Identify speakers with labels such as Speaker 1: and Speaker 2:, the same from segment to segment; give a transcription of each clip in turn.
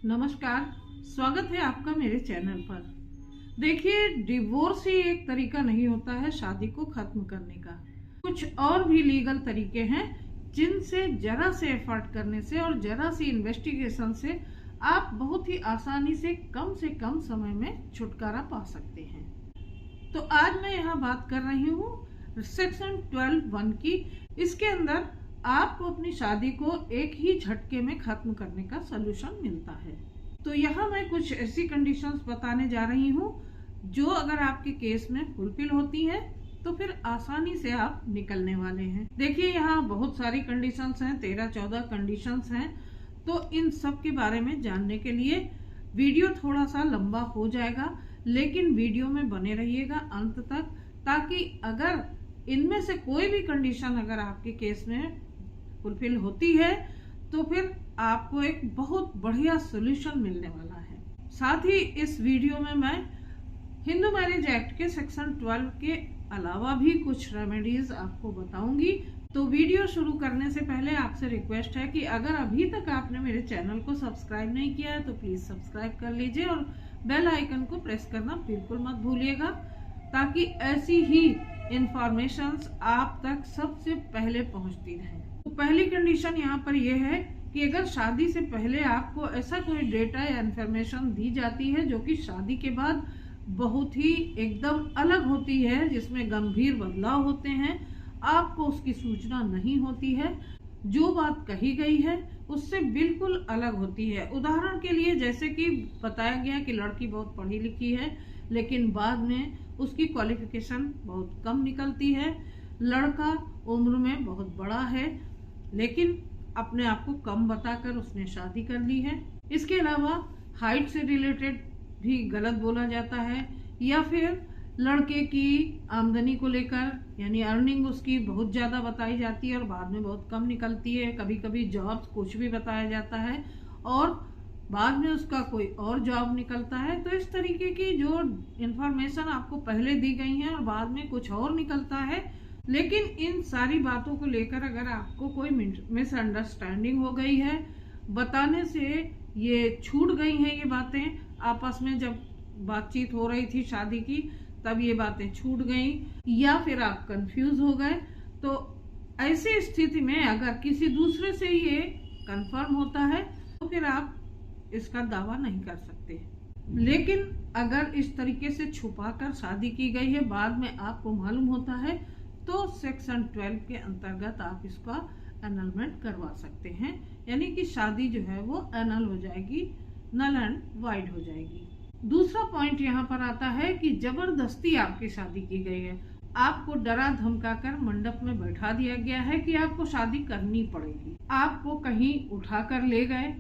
Speaker 1: नमस्कार, स्वागत है आपका मेरे चैनल पर। देखिए, डिवोर्स ही एक तरीका नहीं होता है शादी को खत्म करने का। कुछ और भी लीगल तरीके हैं जिनसे जरा से एफर्ट करने से और जरा सी इन्वेस्टिगेशन से आप बहुत ही आसानी से कम समय में छुटकारा पा सकते हैं। तो आज मैं यहाँ बात कर रही हूँ सेक्शन 12(1) की। इसके अंदर आपको अपनी शादी को एक ही झटके में खत्म करने का सलूशन मिलता है। तो यहाँ मैं कुछ ऐसी कंडीशंस बताने जा रही हूँ जो अगर आपके केस में फुलफिल होती है तो फिर आसानी से आप निकलने वाले हैं। देखिए, यहाँ बहुत सारी कंडीशंस हैं, 13-14 कंडीशंस हैं। तो इन सब के बारे में जानने के लिए वीडियो थोड़ा सा लंबा हो जाएगा, लेकिन वीडियो में बने रहिएगा अंत तक, ताकि अगर इनमें से कोई भी कंडीशन अगर आपके केस में फुलफिल होती है तो फिर आपको एक बहुत बढ़िया सॉल्यूशन मिलने वाला है। साथ ही इस वीडियो में मैं हिंदू मैरिज एक्ट के सेक्शन 12 के अलावा भी कुछ रेमेडीज आपको बताऊंगी। तो वीडियो शुरू करने से पहले आपसे रिक्वेस्ट है कि अगर अभी तक आपने मेरे चैनल को सब्सक्राइब नहीं किया है तो प्लीज सब्सक्राइब कर लीजिए और बेल आइकन को प्रेस करना बिल्कुल मत भूलिएगा, ताकि ऐसी ही इंफॉर्मेशंस आप तक सबसे पहले पहुंचती रहे। तो पहली कंडीशन यहाँ पर यह है कि अगर शादी से पहले आपको ऐसा कोई डेटा या इंफॉर्मेशन दी जाती है जो कि शादी के बाद बहुत ही एकदम अलग होती है, जिसमें गंभीर बदलाव होते हैं, आपको उसकी सूचना नहीं होती है, जो बात कही गई है उससे बिल्कुल अलग होती है। उदाहरण के लिए जैसे कि बताया गया कि लड़की बहुत पढ़ी लिखी है लेकिन बाद में उसकी क्वालिफिकेशन बहुत कम निकलती है, लड़का उम्र में बहुत बड़ा है लेकिन अपने आप को कम बताकर उसने शादी कर ली है। इसके अलावा हाइट से रिलेटेड भी गलत बोला जाता है, या फिर लड़के की आमदनी को लेकर यानी अर्निंग उसकी बहुत ज़्यादा बताई जाती है और बाद में बहुत कम निकलती है। कभी कभी जॉब कुछ भी बताया जाता है और बाद में उसका कोई और जॉब निकलता है। तो इस तरीके की जो इन्फॉर्मेशन आपको पहले दी गई है और बाद में कुछ और निकलता है, लेकिन इन सारी बातों को लेकर अगर आपको कोई मिसअंडरस्टैंडिंग हो गई है, बताने से ये छूट गई हैं ये बातें, आपस में जब बातचीत हो रही थी शादी की तब ये बातें छूट गई, या फिर आप कंफ्यूज हो गए, तो ऐसी स्थिति में अगर किसी दूसरे से ये कंफर्म होता है तो फिर आप इसका दावा नहीं कर सकते। लेकिन अगर इस तरीके से छुपाकर शादी की गई है, बाद में आपको मालूम होता है, तो सेक्शन 12 के अंतर्गत आप इसका एनलमेंट करवा सकते हैं, यानी कि शादी जो है वो एनल हो जाएगी, नल एंड वाइड हो जाएगी। दूसरा पॉइंट यहाँ पर आता है कि जबरदस्ती आपकी शादी की गई है, आपको डरा धमकाकर मंडप में बैठा दिया गया है कि आपको शादी करनी पड़ेगी, आपको कहीं उठाकर ले गए,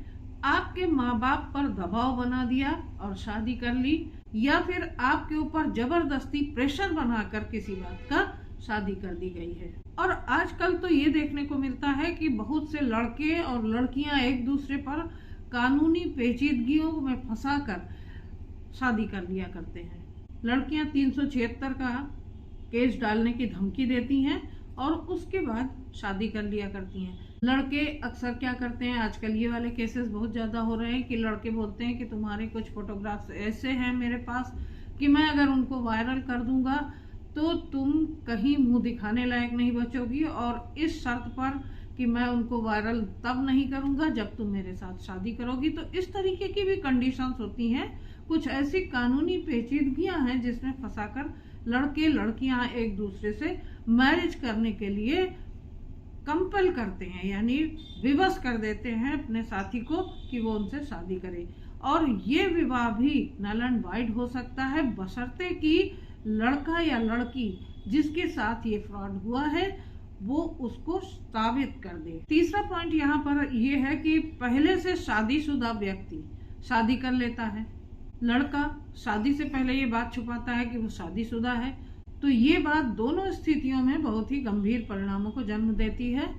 Speaker 1: आपके माँ बाप पर दबाव बना दिया और शादी कर ली, या फिर आपके ऊपर जबरदस्ती प्रेशर बनाकर किसी बात का शादी कर दी गई है। और आजकल तो ये देखने को मिलता है कि बहुत से लड़के और लड़कियां एक दूसरे पर कानूनी पेचीदगियों में फंसाकर शादी कर लिया करते हैं। लड़कियां 376 का केस डालने की धमकी देती हैं और उसके बाद शादी कर लिया करती हैं। लड़के अक्सर क्या करते हैं, आजकल ये वाले केसेस बहुत ज्यादा हो रहे हैं कि लड़के बोलते हैं कि तुम्हारे कुछ फोटोग्राफ्स ऐसे हैं मेरे पास कि मैं अगर उनको वायरल कर दूंगा तो तुम कहीं मुंह दिखाने लायक नहीं बचोगी, और इस शर्त पर कि मैं उनको वायरल तब नहीं करूंगा जब तुम मेरे साथ शादी करोगी। तो इस तरीके की भी कंडीशंस होती हैं। कुछ ऐसी कानूनी पेचीदगियां हैं जिसमें फंसाकर लड़के लड़कियां एक दूसरे से मैरिज करने के लिए कंपेल करते हैं, यानी विवश कर देते हैं अपने साथी को कि वो उनसे शादी करे। और ये विवाह भी नल एंड वाइड हो सकता है, बशर्ते कि लड़का या लड़की जिसके साथ ये फ्रॉड हुआ है वो उसको साबित कर दे। तीसरा पॉइंट यहाँ पर ये है कि पहले से शादीशुदा व्यक्ति शादी कर लेता है, लड़का शादी से पहले ये बात छुपाता है कि वो शादीशुदा है, तो ये बात दोनों स्थितियों में बहुत ही गंभीर परिणामों को जन्म देती है।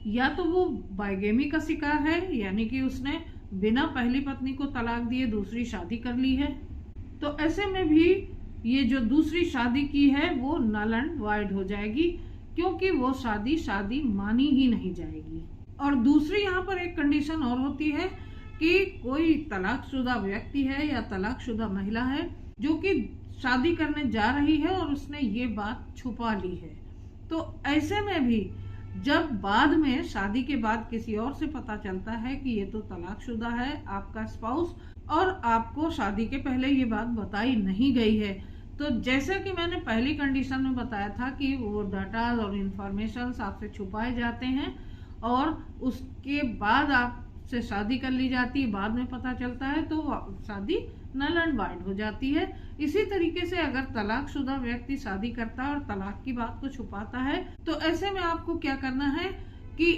Speaker 1: या तो वो बाइगेमी का शिकार है, यानी कि उसने बिना पहली पत्नी को तलाक दिए दूसरी शादी कर ली है, तो ऐसे में भी ये जो दूसरी शादी की है वो नल एंड वाइड हो जाएगी, क्योंकि वो शादी मानी ही नहीं जाएगी। और दूसरी यहाँ पर एक कंडीशन और होती है कि कोई तलाकशुदा व्यक्ति है या तलाकशुदा महिला है जो कि शादी करने जा रही है और उसने ये बात छुपा ली है। तो ऐसे में भी जब बाद में शादी के बाद किसी और से पता चलता है कि ये तो तलाकशुदा है आपका स्पाउस और आपको शादी के पहले ये बात बताई नहीं गई है, तो जैसे कि मैंने पहली कंडीशन में बताया था कि वो डाटा और इंफॉर्मेशन आपसे छुपाए जाते हैं और उसके बाद आपसे शादी कर ली जाती है, बाद में पता चलता है तो शादी नल एंड वाइड हो जाती है। इसी तरीके से अगर तलाकशुदा व्यक्ति शादी करता है और तलाक की बात को छुपाता है तो ऐसे में आपको क्या करना है कि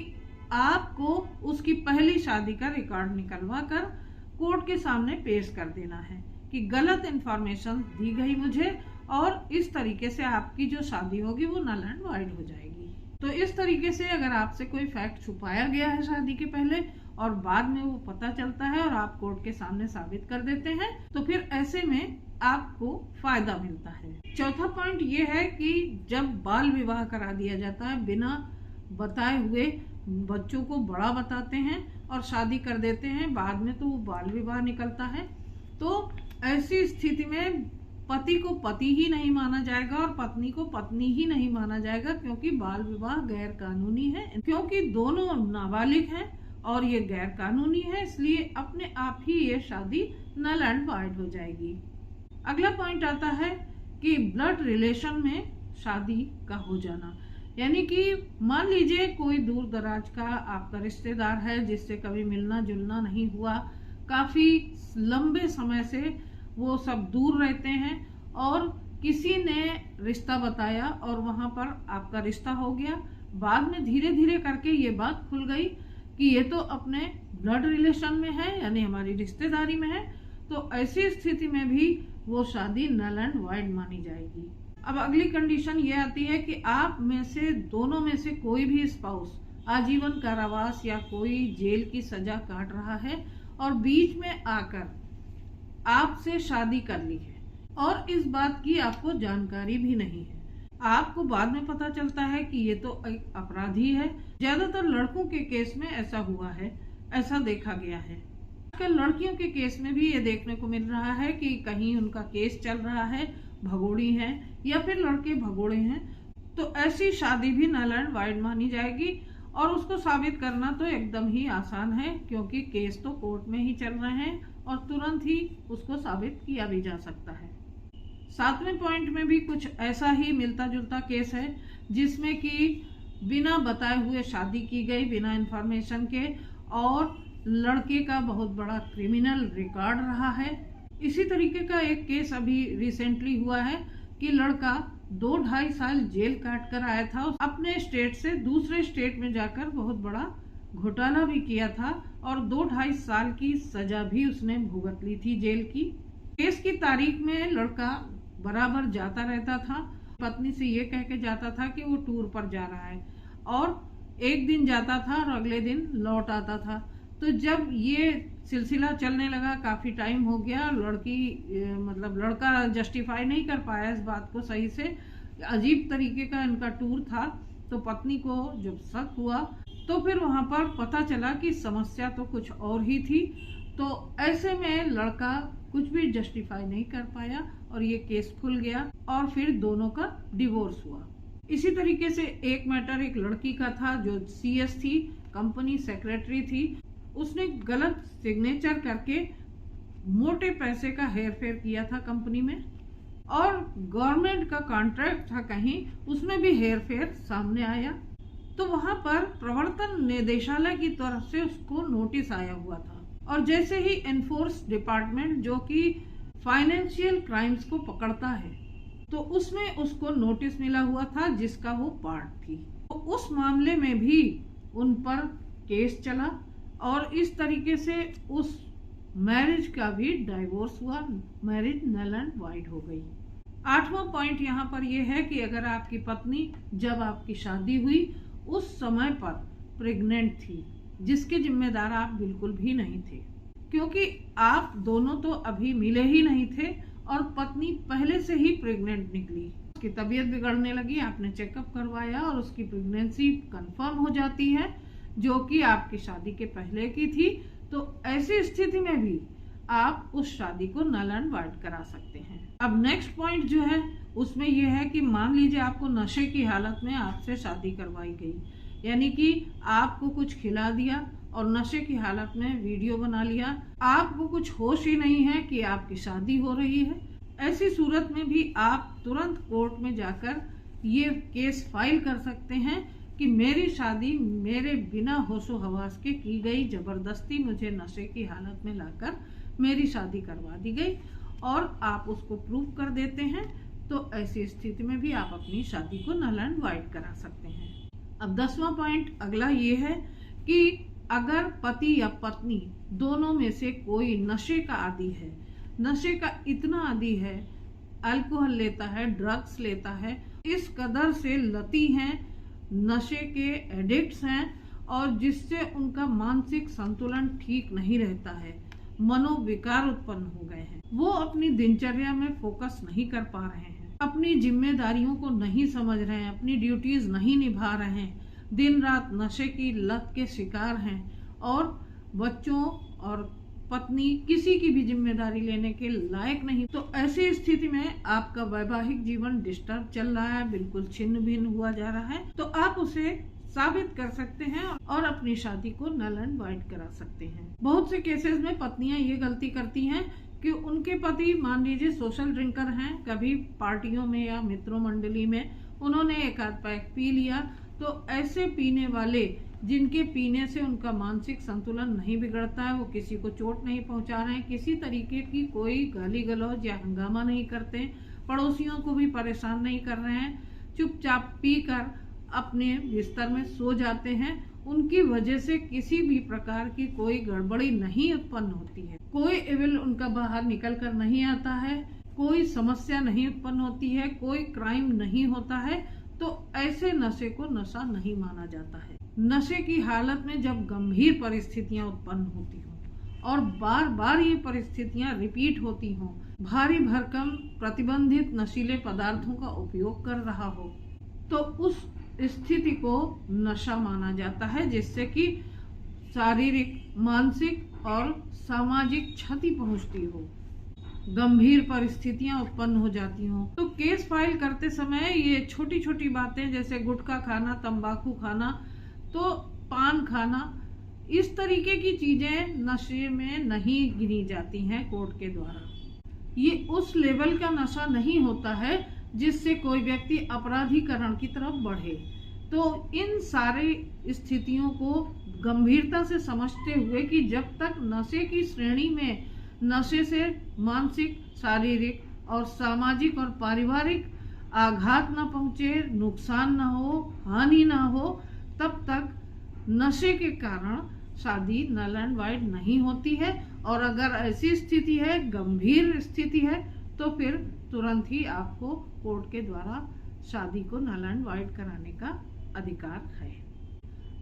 Speaker 1: आपको उसकी पहली शादी का रिकॉर्ड निकलवा कर कोर्ट के सामने पेश कर देना है कि गलत इंफॉर्मेशन दी गई मुझे और इस तरीके से आपकी जो शादी होगी वो नल एंड वाइड हो जाएगी। तो इस तरीके से अगर आपसे कोई फैक्ट छुपाया गया है शादी के पहले और बाद में वो पता चलता है और आप कोर्ट के सामने साबित कर देते हैं तो फिर ऐसे में आपको फायदा मिलता है। चौथा पॉइंट ये है कि जब बाल विवाह करा दिया जाता है, बिना बताए हुए बच्चों को बड़ा बताते हैं और शादी कर देते हैं, बाद में तो वो बाल विवाह निकलता है, तो ऐसी स्थिति में पति को पति ही नहीं माना जाएगा और पत्नी को पत्नी ही नहीं माना जाएगा, क्योंकि बाल विवाह गैर कानूनी है, क्योंकि दोनों नाबालिग हैं और ये गैर कानूनी है, इसलिए अपने आप ही ये शादी नल एंड वाइड हो जाएगी। अगला पॉइंट आता है कि ब्लड रिलेशन में शादी का हो जाना, यानी कि मान लीजिए कोई दूर दराज का आपका रिश्तेदार है जिससे कभी मिलना जुलना नहीं हुआ, काफी लंबे समय से वो सब दूर रहते हैं और किसी ने रिश्ता बताया और वहां पर आपका रिश्ता हो गया, बाद में धीरे धीरे करके ये बात खुल गई कि ये तो अपने ब्लड रिलेशन में है, यानी हमारी रिश्तेदारी में है, तो ऐसी स्थिति में भी वो शादी नल एंड वाइड मानी जाएगी। अब अगली कंडीशन ये आती है कि आप में से दोनों में से कोई भी स्पाउस आजीवन कारावास या कोई जेल की सजा काट रहा है और बीच में आकर आपसे शादी कर ली है और इस बात की आपको जानकारी भी नहीं है, आपको बाद में पता चलता है कि ये तो एक अपराधी है। ज्यादातर लड़कों के केस में ऐसा हुआ है, ऐसा देखा गया है। आजकल लड़कियों के केस में भी ये देखने को मिल रहा है कि कहीं उनका केस चल रहा है, भगोड़ी है या फिर लड़के भगोड़े हैं, तो ऐसी शादी भी नल एंड वाइड मानी जाएगी और उसको साबित करना तो एकदम ही आसान है, क्योंकि केस तो कोर्ट में ही चल रहे हैं और तुरंत ही उसको साबित किया भी जा सकता है। सातवें पॉइंट में भी कुछ ऐसा ही मिलता जुलता केस है जिसमें कि बिना बताए हुए शादी की गई, बिना इंफॉर्मेशन के, और लड़के का बहुत बड़ा क्रिमिनल रिकॉर्ड रहा है। इसी तरीके का एक केस अभी रिसेंटली हुआ है कि लड़का 2-2.5 साल जेल काट कर आया था, अपने स्टेट से दूसरे स्टेट में जाकर बहुत बड़ा घोटाला भी किया था और 2-2.5 साल की सजा भी उसने भुगत ली थी जेल की। केस की तारीख में लड़का बराबर जाता रहता था, पत्नी से ये कह के जाता था कि वो टूर पर जा रहा है और एक दिन जाता था और अगले दिन लौट आता था। तो जब ये सिलसिला चलने लगा, काफी टाइम हो गया, लड़का जस्टिफाई नहीं कर पाया इस बात को सही से, अजीब तरीके का इनका टूर था, तो पत्नी को जब शक हुआ तो फिर वहां पर पता चला कि समस्या तो कुछ और ही थी। तो ऐसे में लड़का कुछ भी जस्टिफाई नहीं कर पाया और ये केस खुल गया और फिर दोनों का डिवोर्स हुआ। इसी तरीके से एक मैटर एक लड़की का था जो CS थी, कंपनी सेक्रेटरी थी, उसने गलत सिग्नेचर करके मोटे पैसे का हेर फेर किया था कंपनी में और गवर्नमेंट का कॉन्ट्रैक्ट था कहीं, उसमें भी हेर फेर सामने आया। तो वहां पर प्रवर्तन निदेशालय की तरफ से उसको नोटिस आया हुआ था और जैसे ही एनफोर्स डिपार्टमेंट जो कि फाइनेंशियल क्राइम्स को पकड़ता है, तो उसमें उसको नोटिस मिला हुआ था जिसका वो पार्ट थी। तो उस मामले में भी उन पर केस चला और इस तरीके से उस मैरिज का भी डाइवोर्स हुआ, मैरिज नल एंड वाइड हो गई। 8वां पॉइंट यहाँ पर यह है कि अगर आपकी पत्नी जब आपकी शादी हुई उस समय पर प्रेग्नेंट थी, जिसके जिम्मेदार आप बिल्कुल भी नहीं थे, क्योंकि आप दोनों तो अभी मिले ही नहीं थे और पत्नी पहले से ही प्रेग्नेंट निकली, उसकी तबीयत बिगड़ने लगी, आपने चेकअप करवाया और उसकी प्रेगनेंसी कंफर्म हो जाती है जो कि आपकी शादी के पहले की थी, तो ऐसी स्थिति में भी आप उस शादी को नल एंड वाइड करा सकते हैं। अब नेक्स्ट पॉइंट जो है उसमें यह है कि मान लीजिए आपको नशे की हालत में आपसे शादी करवाई गई, यानी कि आपको कुछ खिला दिया और नशे की हालत में वीडियो बना लिया, आपको कुछ होश ही नहीं है कि आपकी शादी हो रही है। ऐसी सूरत में भी आप तुरंत कोर्ट में जाकर ये केस फाइल कर सकते हैं कि मेरी शादी मेरे बिना होशो हवास के की गई, जबरदस्ती मुझे नशे की हालत में लाकर मेरी शादी करवा दी गई, और आप उसको प्रूव कर देते हैं। तो ऐसी स्थिति में भी आप अपनी शादी को नल एंड वाइड करा सकते हैं। अब 10वां पॉइंट अगला ये है कि अगर पति या पत्नी दोनों में से कोई नशे का आदी है, नशे का इतना आदी है, अल्कोहल लेता है, ड्रग्स लेता है, इस कदर से लती हैं, नशे के एडिक्ट्स हैं, और जिससे उनका मानसिक संतुलन ठीक नहीं रहता है, मनोविकार उत्पन्न हो गए हैं, वो अपनी दिनचर्या में फोकस नहीं कर पा रहे हैं, अपनी जिम्मेदारियों को नहीं समझ रहे हैं, अपनी ड्यूटीज नहीं निभा रहे हैं, दिन रात नशे की लत के शिकार हैं, और बच्चों और पत्नी किसी की भी जिम्मेदारी लेने के लायक नहीं। तो ऐसी स्थिति में आपका वैवाहिक जीवन डिस्टर्ब चल रहा है, बिल्कुल छिन्न भिन्न हुआ जा रहा है। तो आप उसे साबित कर सकते हैं और अपनी शादी को नल एंड वाइड करा सकते हैं। बहुत से केसेस में पत्नियां ये गलती करती हैं कि उनके पति मान लीजिए सोशल ड्रिंकर हैं, कभी पार्टियों में या मित्रों मंडली में उन्होंने एक आध पैक पी लिया, तो ऐसे पीने वाले जिनके पीने से उनका मानसिक संतुलन नहीं बिगड़ता है, वो किसी को चोट नहीं पहुंचा रहे हैं, किसी तरीके की कोई गाली गलौज या हंगामा नहीं करते, पड़ोसियों को भी परेशान नहीं कर रहे हैं, चुपचाप पीकर अपने बिस्तर में सो जाते हैं, उनकी वजह से किसी भी प्रकार की कोई गड़बड़ी नहीं उत्पन्न होती है, कोई एविल उनका बाहर निकल कर नहीं आता है, कोई समस्या नहीं उत्पन्न होती है, कोई क्राइम नहीं होता है, तो ऐसे नशे को नशा नहीं माना जाता है। नशे की हालत में जब गंभीर परिस्थितियां उत्पन्न होती हों और बार बार ये परिस्थितियां रिपीट होती हों, भारी भरकम प्रतिबंधित नशीले पदार्थों का उपयोग कर रहा हो, तो उस स्थिति को नशा माना जाता है, जिससे कि शारीरिक, मानसिक और सामाजिक क्षति पहुंचती हो, गंभीर परिस्थितियां उत्पन्न हो जाती हों। तो केस फाइल करते समय ये छोटी छोटी बातें जैसे गुटखा खाना, तंबाकू खाना, तो पान खाना, इस तरीके की चीजें नशे में नहीं गिनी जाती हैं कोर्ट के द्वारा। ये उस लेवल का नशा नहीं होता है जिससे कोई व्यक्ति अपराधीकरण की तरफ बढ़े। तो इन सारी स्थितियों को गंभीरता से समझते हुए कि जब तक नशे की श्रेणी में नशे से मानसिक, शारीरिक और सामाजिक और पारिवारिक आघात न पहुंचे, नुकसान न हो, हानि न हो, तब तक नशे के कारण शादी नल एंड वाइड नहीं होती है। और अगर ऐसी स्थिति है, गंभीर स्थिति है, तो फिर तुरंत ही आपको कोर्ट के द्वारा शादी को नल एंड वाइड कराने का अधिकार है।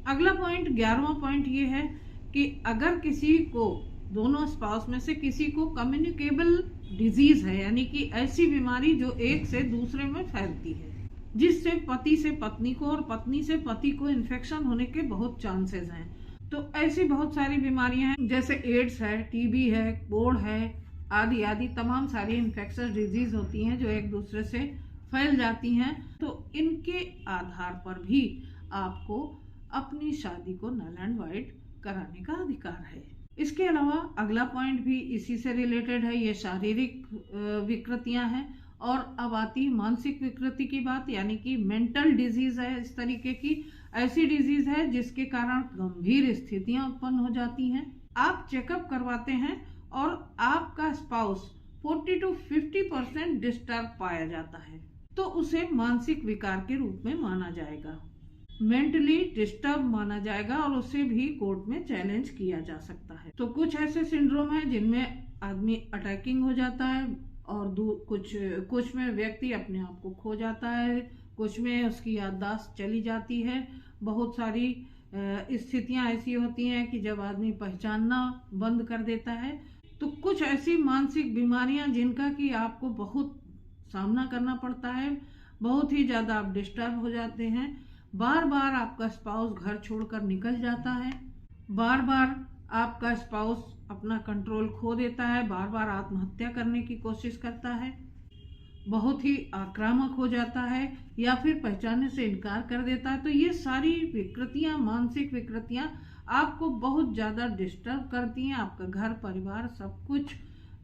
Speaker 1: अगला पॉइंट, 11वां पॉइंट ये है कि अगर किसी को, दोनों स्पाउस में से किसी को कम्युनिकेबल डिजीज है, यानी कि ऐसी बीमारी जो एक से दूसरे में फैलती है, जिससे पति से पत्नी को और पत्नी से पति को इन्फेक्शन होने के बहुत चांसेस हैं। तो ऐसी बहुत सारी बीमारियां हैं, जैसे एड्स है, टीबी है, कोढ़ है, आदि आदि तमाम सारी इन्फेक्शस डिजीज होती हैं जो एक दूसरे से फैल जाती हैं। तो इनके आधार पर भी आपको अपनी शादी को नल एंड वाइड कराने का अधिकार है। इसके अलावा अगला पॉइंट भी इसी से रिलेटेड है, ये शारीरिक विकृतियां हैं। और अब आती मानसिक विकृति की बात, यानी कि मेंटल डिजीज है, इस तरीके की ऐसी डिजीज है जिसके कारण गंभीर स्थितियां उत्पन्न हो जाती हैं। आप चेकअप करवाते हैं और आपका स्पाउस 40 to 50% डिस्टर्ब पाया जाता है, तो उसे मानसिक विकार के रूप में माना जाएगा, मेंटली डिस्टर्ब माना जाएगा और उसे भी कोर्ट में चैलेंज किया जा सकता है। तो कुछ ऐसे सिंड्रोम है जिनमें आदमी अटैकिंग हो जाता है और कुछ में व्यक्ति अपने आप को खो जाता है, कुछ में उसकी याददाश्त चली जाती है। बहुत सारी स्थितियां ऐसी होती हैं कि जब आदमी पहचानना बंद कर देता है। तो कुछ ऐसी मानसिक बीमारियां जिनका कि आपको बहुत सामना करना पड़ता है, बहुत ही ज्यादा आप डिस्टर्ब हो जाते हैं, बार बार आपका स्पाउस घर छोड़कर निकल जाता है, बार बार आपका स्पाउस अपना कंट्रोल खो देता है, बार बार आत्महत्या करने की कोशिश करता है, बहुत ही आक्रामक हो जाता है या फिर पहचानने से इनकार कर देता है, तो ये सारी विकृतियां, मानसिक विकृतियां आपको बहुत ज़्यादा डिस्टर्ब करती हैं। आपका घर परिवार सब कुछ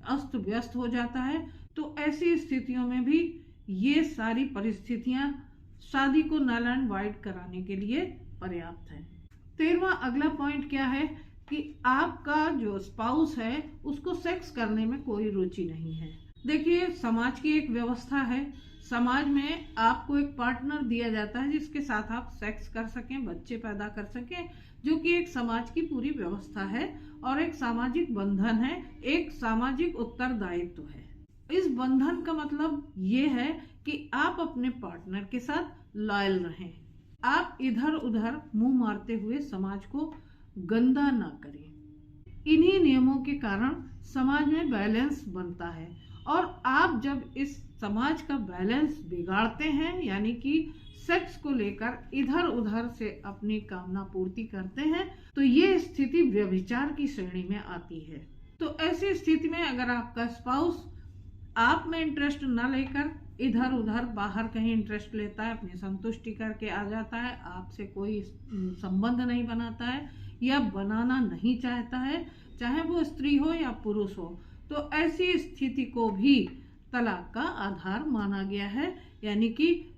Speaker 1: अस्त व्यस्त हो जाता है। तो ऐसी स्थितियों में भी ये सारी परिस्थितियां शादी को नल एंड वाइड कराने के लिए पर्याप्त है। 13वां अगला पॉइंट क्या है कि आपका जो स्पाउस है उसको सेक्स करने में कोई रुचि नहीं है। देखिए, समाज की एक व्यवस्था है, समाज में आपको एक पार्टनर दिया जाता है जिसके साथ आप सेक्स कर सकें, बच्चे पैदा कर सकें, जो कि एक समाज की पूरी व्यवस्था है और एक सामाजिक बंधन है, एक सामाजिक उत्तरदायित्व है। इस बंधन का मतलब ये है कि आप अपने पार्टनर के साथ लॉयल रहें, आप इधर उधर मुंह मारते हुए समाज को गंदा ना करें। इन्हीं नियमों के कारण समाज में बैलेंस बनता है और आप जब इस समाज का बैलेंस बिगाड़ते हैं, यानी कि सेक्स को लेकर इधर उधर से अपनी कामना पूर्ति करते हैं, तो ये स्थिति व्यभिचार की श्रेणी में आती है। तो ऐसी स्थिति में अगर आपका स्पाउस आप में इंटरेस्ट न लेकर इधर उधर बाहर कहीं इंटरेस्ट लेता है, अपनी संतुष्टि करके आ जाता है, आपसे कोई संबंध नहीं बनाता है या बनाना नहीं चाहता है, चाहे वो स्त्री हो या पुरुष हो, तो ऐसी स्थिति को भी तलाक का आधार माना गया है, यानी कि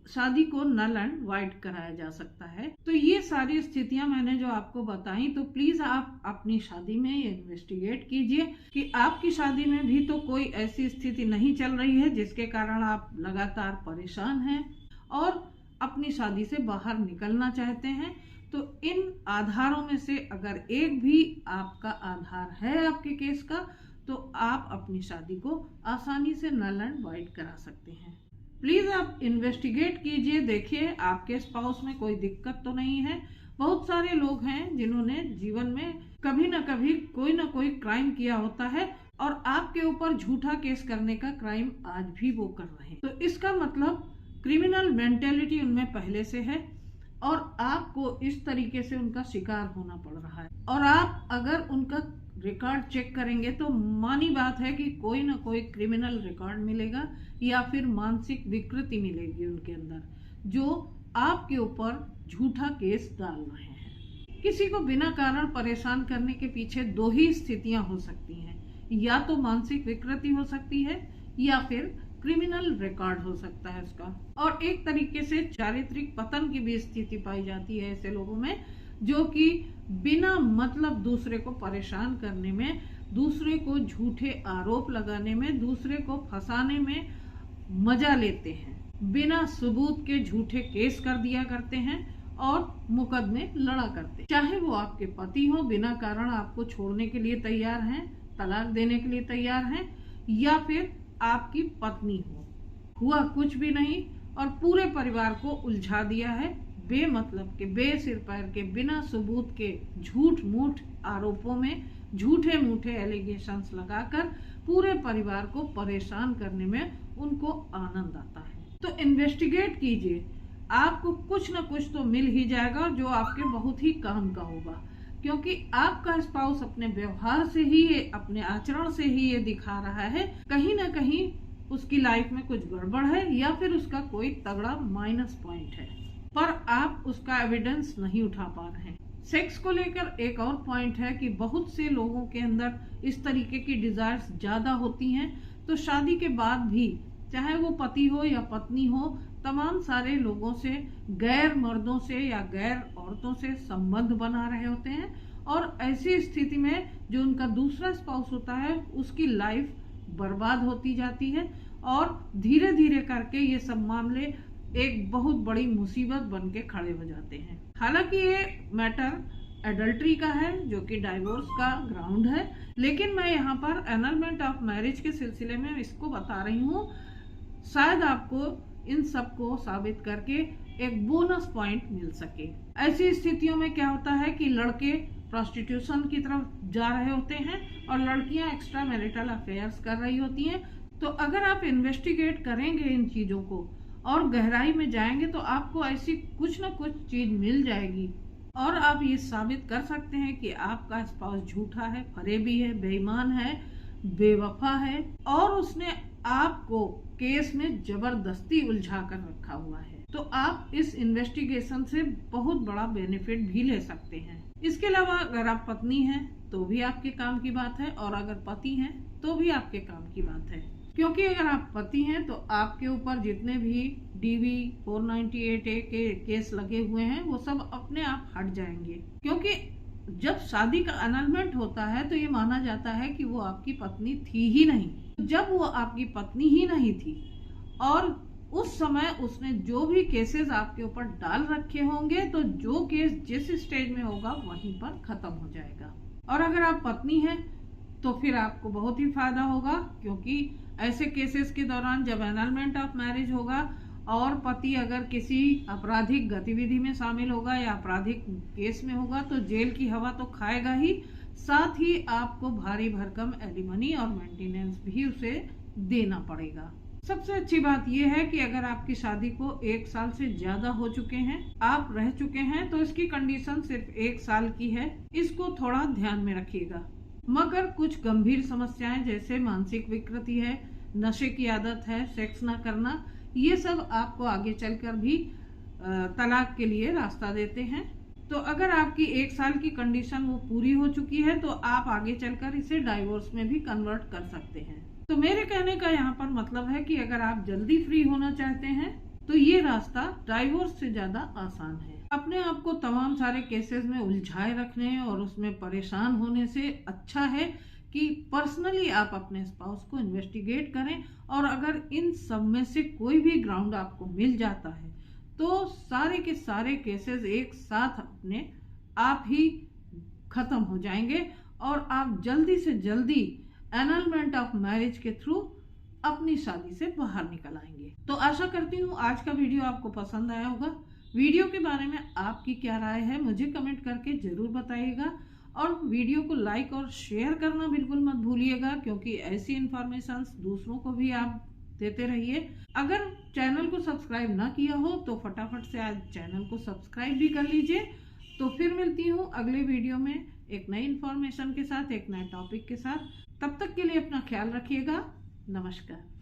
Speaker 1: शादी को नल एंड वाइड कराया जा सकता है। तो ये सारी स्थितियां मैंने जो आपको बताई, तो प्लीज आप अपनी शादी में ये इन्वेस्टिगेट कीजिए कि आपकी शादी में भी तो कोई ऐसी स्थिति नहीं चल रही है जिसके कारण आप लगातार परेशान हैं और अपनी शादी से बाहर निकलना चाहते हैं। तो इन आधारों में से अगर एक भी आपका आधार है आपके केस का, तो आप अपनी शादी को आसानी से नल एंड वाइड करा सकते हैं। प्लीज आप इन्वेस्टिगेट कीजिए, देखिए आपके स्पाउस में कोई दिक्कत तो नहीं है। बहुत सारे लोग हैं जिन्होंने जीवन में कभी ना कभी कोई ना कोई क्राइम किया होता है और आपके ऊपर झूठा केस करने का क्राइम आज भी वो कर रहे हैं। तो इसका मतलब क्रिमिनल मेंटेलिटी उनमें पहले से है और आपको इस तरीके से उनका शिकार होना पड़ रहा है। और आप अगर उनका रिकॉर्ड चेक करेंगे तो मानी बात है कि कोई ना कोई क्रिमिनल रिकॉर्ड मिलेगा या फिर मानसिक विकृति मिलेगी उनके अंदर, जो आपके ऊपर झूठा केस डाल रहे हैं। किसी को बिना कारण परेशान करने के पीछे दो ही स्थितियां हो सकती हैं, या तो मानसिक विकृति हो सकती है या फिर क्रिमिनल रिकॉर्ड हो सकता है उसका। और एक तरीके से चारित्रिक पतन की भी स्थिति पाई जाती है ऐसे लोगों में, जो कि बिना मतलब दूसरे को परेशान करने में, दूसरे को झूठे आरोप लगाने में, दूसरे को फंसाने में मजा लेते हैं, बिना सबूत के झूठे केस कर दिया करते हैं और मुकदमे लड़ा करते। चाहे वो आपके पति हो, बिना कारण आपको छोड़ने के लिए तैयार हैं, तलाक देने के लिए तैयार हैं, या फिर आपकी पत्नी हो, हुआ कुछ भी नहीं और पूरे परिवार को उलझा दिया है बेमतलब के, बेसिर पैर के, बिना सबूत के झूठ मूठ आरोपों में, झूठे मूठे एलिगेशंस लगाकर पूरे परिवार को परेशान करने में उनको आनंद आता है। तो इन्वेस्टिगेट कीजिए, आपको कुछ ना कुछ तो मिल ही जाएगा जो आपके बहुत ही काम का होगा, क्योंकि आपका स्पाउस अपने व्यवहार से ही, अपने आचरण से ही ये दिखा रहा है कहीं ना कहीं उसकी लाइफ में कुछ गड़बड़ है या फिर उसका कोई तगड़ा माइनस पॉइंट है, पर आप उसका एविडेंस नहीं उठा पा रहे हैं। सेक्स को लेकर एक और पॉइंट है कि बहुत से लोगों के अंदर इस तरीके की डिजायर्स ज्यादा होती हैं, तो शादी के बाद भी चाहे वो पति हो या पत्नी हो, तमाम सारे लोगों से, गैर मर्दों से या गैर औरतों से संबंध बना रहे होते हैं और ऐसी स्थिति में जो उनका दूसरा स्पाउस होता है उसकी लाइफ बर्बाद होती जाती है और धीरे धीरे करके ये सब मामले एक बहुत बड़ी मुसीबत बन के खड़े हो जाते हैं। हालांकि ये मैटर एडल्ट्री का है जो कि डाइवोर्स का ग्राउंड है, लेकिन मैं यहाँ पर एनलमेंट ऑफ मैरिज के सिलसिले में इसको बता रही हूँ, शायद आपको इन सब को साबित करके एक बोनस पॉइंट मिल सके। ऐसी स्थितियों में क्या होता है कि लड़के प्रोस्टिट्यूशन की तरफ जा रहे होते हैं और लड़कियां एक्स्ट्रा मैरिटल अफेयर्स कर रही होती हैं। तो अगर आप इन्वेस्टिगेट करेंगे इन चीजों को और गहराई में जाएंगे तो आपको ऐसी कुछ ना कुछ चीज मिल जाएगी और आप ये साबित कर सकते हैं कि आपका स्पाउस झूठा है, फरेबी है, बेईमान है, बेवफा है और उसने आपको केस में जबरदस्ती उलझा कर रखा हुआ है। तो आप इस इन्वेस्टिगेशन से बहुत बड़ा बेनिफिट भी ले सकते हैं। इसके अलावा अगर आप पत्नी हैं तो भी आपके काम की बात है और अगर पति हैं तो भी आपके काम की बात है, क्योंकि अगर आप पति हैं तो आपके ऊपर जितने भी DV 498A के केस लगे हुए हैं वो सब अपने आप हट जाएंगे, क्योंकि जब शादी का एनलमेंट होता है तो ये माना जाता है कि वो आपकी पत्नी थी ही नहीं। जब वो आपकी पत्नी ही नहीं थी और उस समय उसने जो भी केसेस आपके ऊपर डाल रखे होंगे तो जो केस जिस स्टेज में होगा वहीं पर खत्म हो जाएगा। और अगर आप पत्नी हैं तो फिर आपको बहुत ही फायदा होगा, क्योंकि ऐसे केसेस के दौरान जब एनलमेंट ऑफ मैरिज होगा और पति अगर किसी आपराधिक गतिविधि में शामिल होगा या आपराधिक केस में होगा तो जेल की हवा तो खाएगा ही, साथ ही आपको भारी भरकम एलिमनी और मेंटेनेंस भी उसे देना पड़ेगा। सबसे अच्छी बात यह है कि अगर आपकी शादी को 1 साल से ज्यादा हो चुके हैं, आप रह चुके हैं, तो इसकी कंडीशन सिर्फ 1 साल की है। इसको थोड़ा ध्यान में रखिएगा। मगर कुछ गंभीर समस्याएं जैसे मानसिक विकृति है, नशे की आदत है, सेक्स ना करना, ये सब आपको आगे चलकर भी तलाक के लिए रास्ता देते हैं। तो अगर आपकी 1 साल की कंडीशन वो पूरी हो चुकी है तो आप आगे चलकर इसे डाइवोर्स में भी कन्वर्ट कर सकते हैं। तो मेरे कहने का यहाँ पर मतलब है कि अगर आप जल्दी फ्री होना चाहते हैं तो ये रास्ता डाइवोर्स से ज्यादा आसान है। अपने आप को तमाम सारे केसेस में उलझाए रखने और उसमें परेशान होने से अच्छा है कि पर्सनली आप अपने स्पाउस को इन्वेस्टिगेट करें, और अगर इन सब में से कोई भी ग्राउंड आपको मिल जाता है तो सारे के सारे केसेस एक साथ अपने आप ही खत्म हो जाएंगे और आप जल्दी से जल्दी एनलमेंट ऑफ मैरिज के थ्रू अपनी शादी से बाहर निकल आएंगे। तो आशा करती हूँ आज का वीडियो आपको पसंद आया होगा। वीडियो के बारे में आपकी क्या राय है मुझे कमेंट करके जरूर बताइएगा, और वीडियो को लाइक और शेयर करना बिल्कुल मत भूलिएगा, क्योंकि ऐसी इंफॉर्मेशन दूसरों को भी आप देते रहिए। अगर चैनल को सब्सक्राइब ना किया हो तो फटाफट से आज चैनल को सब्सक्राइब भी कर लीजिए। तो फिर मिलती हूँ अगले वीडियो में एक नई इंफॉर्मेशन के साथ, एक नए टॉपिक के साथ। तब तक के लिए अपना ख्याल रखिएगा। नमस्कार।